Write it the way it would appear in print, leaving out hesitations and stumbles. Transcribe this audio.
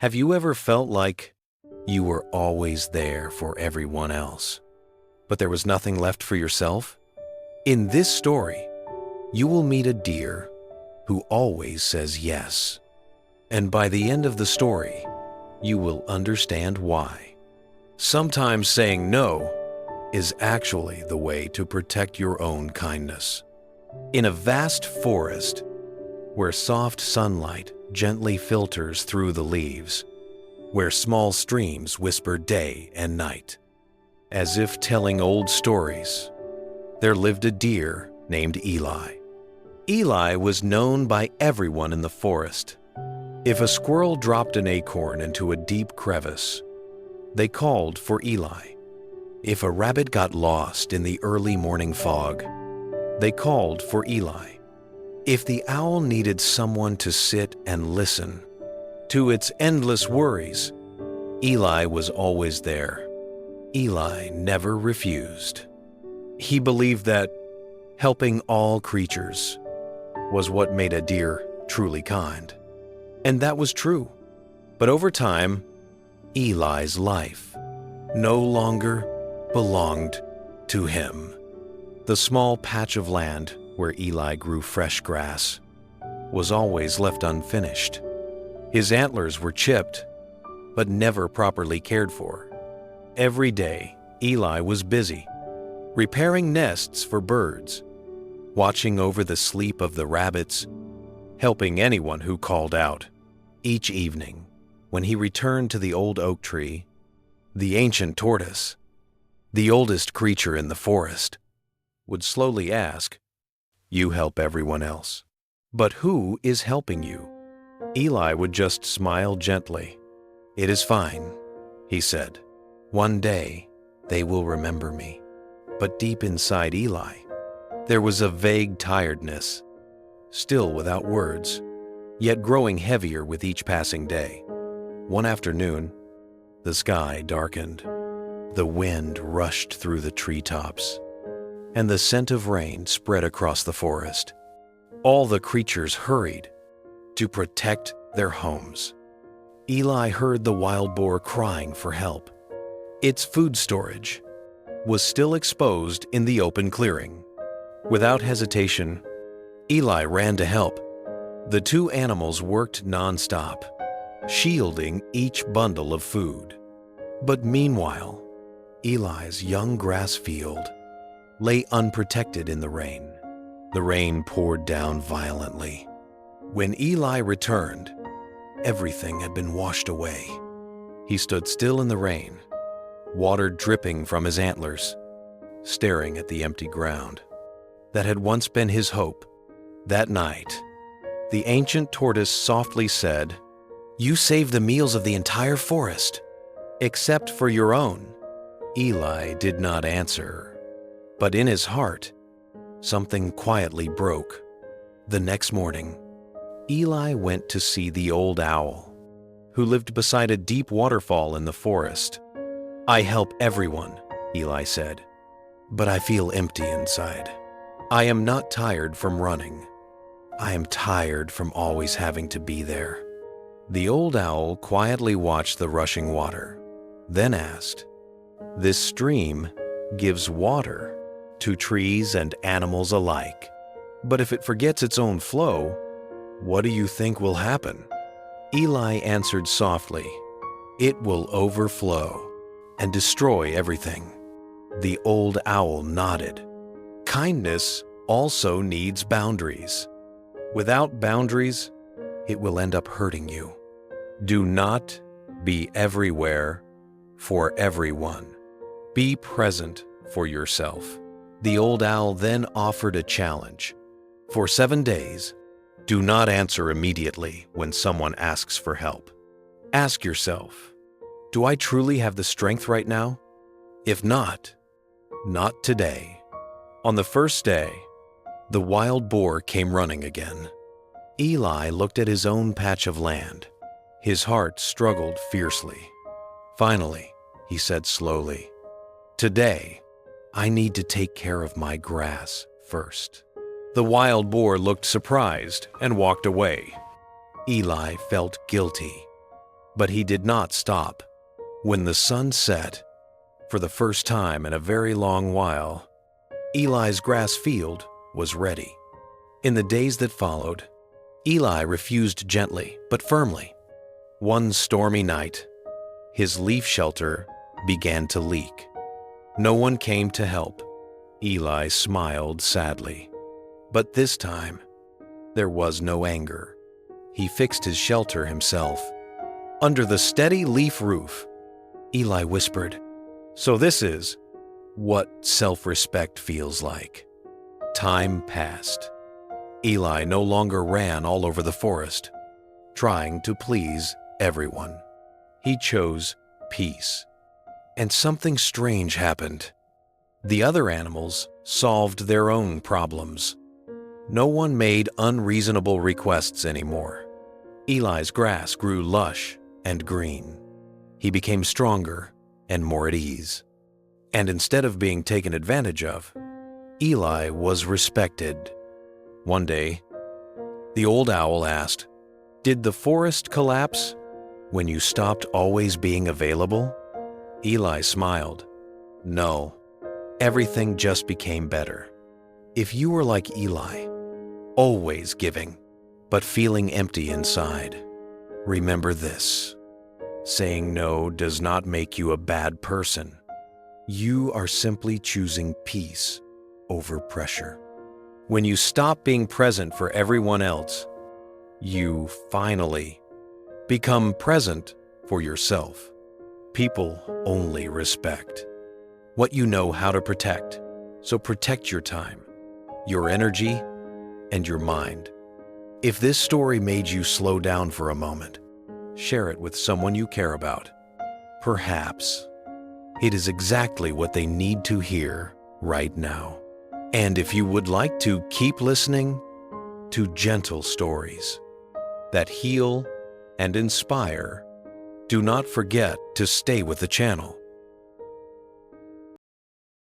Have you ever felt like you were always there for everyone else, but there was nothing left for yourself? In this story, you will meet a deer who always says yes. And by the end of the story, you will understand why. Sometimes saying no is actually the way to protect your own kindness. In a vast forest, where soft sunlight gently filters through the leaves, where small streams whisper day and night, as if telling old stories, there lived a deer named Eli. Eli was known by everyone in the forest. If a squirrel dropped an acorn into a deep crevice, they called for Eli. If a rabbit got lost in the early morning fog, they called for Eli. If the owl needed someone to sit and listen to its endless worries, Eli was always there. Eli never refused. He believed that helping all creatures was what made a deer truly kind. And that was true. But over time, Eli's life no longer belonged to him. The small patch of land where Eli grew fresh grass was always left unfinished. His antlers were chipped, but never properly cared for. Every day, Eli was busy, repairing nests for birds, watching over the sleep of the rabbits, helping anyone who called out. Each evening, when he returned to the old oak tree, the ancient tortoise, the oldest creature in the forest, would slowly ask, "You help everyone else, but who is helping you?" Eli would just smile gently. "It is fine," he said. "One day, they will remember me." But deep inside Eli, there was a vague tiredness, still without words, yet growing heavier with each passing day. One afternoon, the sky darkened. The wind rushed through the treetops, and the scent of rain spread across the forest. All the creatures hurried to protect their homes. Eli heard the wild boar crying for help. Its food storage was still exposed in the open clearing. Without hesitation, Eli ran to help. The two animals worked nonstop, shielding each bundle of food. But meanwhile, Eli's young grass field lay unprotected in the rain. The rain poured down violently. When Eli returned, everything had been washed away. He stood still in the rain, water dripping from his antlers, staring at the empty ground that had once been his hope. That night, the ancient tortoise softly said, "You saved the meals of the entire forest, except for your own." Eli did not answer, but in his heart, something quietly broke. The next morning, Eli went to see the old owl, who lived beside a deep waterfall in the forest. "I help everyone," Eli said, "but I feel empty inside. I am not tired from running. I am tired from always having to be there." The old owl quietly watched the rushing water, then asked, "This stream gives water to trees and animals alike. But if it forgets its own flow, what do you think will happen?" Eli answered softly, "It will overflow and destroy everything." The old owl nodded. Kindness also needs boundaries. Without boundaries, it will end up hurting you. Do not be everywhere for everyone. Be present for yourself. The old owl then offered a challenge. For 7 days, do not answer immediately when someone asks for help. Ask yourself, do I truly have the strength right now? If not, not today. On the first day, the wild boar came running again. Eli looked at his own patch of land. His heart struggled fiercely. Finally, he said slowly, "Today, I need to take care of my grass first." The wild boar looked surprised and walked away. Eli felt guilty. But he did not stop. When the sun set, for the first time in a very long while, Eli's grass field was ready. In the days that followed, Eli refused gently but firmly. One stormy night, his leaf shelter began to leak. No one came to help. Eli smiled sadly. But this time, there was no anger. He fixed his shelter himself. Under the steady leaf roof, Eli whispered, "So this is what self-respect feels like." Time passed. Eli no longer ran all over the forest, trying to please everyone. He chose peace. And something strange happened. The other animals solved their own problems. No one made unreasonable requests anymore. Eli's grass grew lush and green. He became stronger and more at ease. And instead of being taken advantage of, Eli was respected. One day, the old owl asked, "Did the forest collapse when you stopped always being available?" Eli smiled. "No, everything just became better." If you were like Eli, always giving, but feeling empty inside, remember this: saying no does not make you a bad person. You are simply choosing peace over pressure. When you stop being present for everyone else, you finally become present for yourself. People only respect what you know how to protect, so protect your time, your energy, and your mind. If this story made you slow down for a moment, share it with someone you care about. Perhaps it is exactly what they need to hear right now. And if you would like to keep listening to gentle stories that heal and inspire, do not forget to stay with the channel.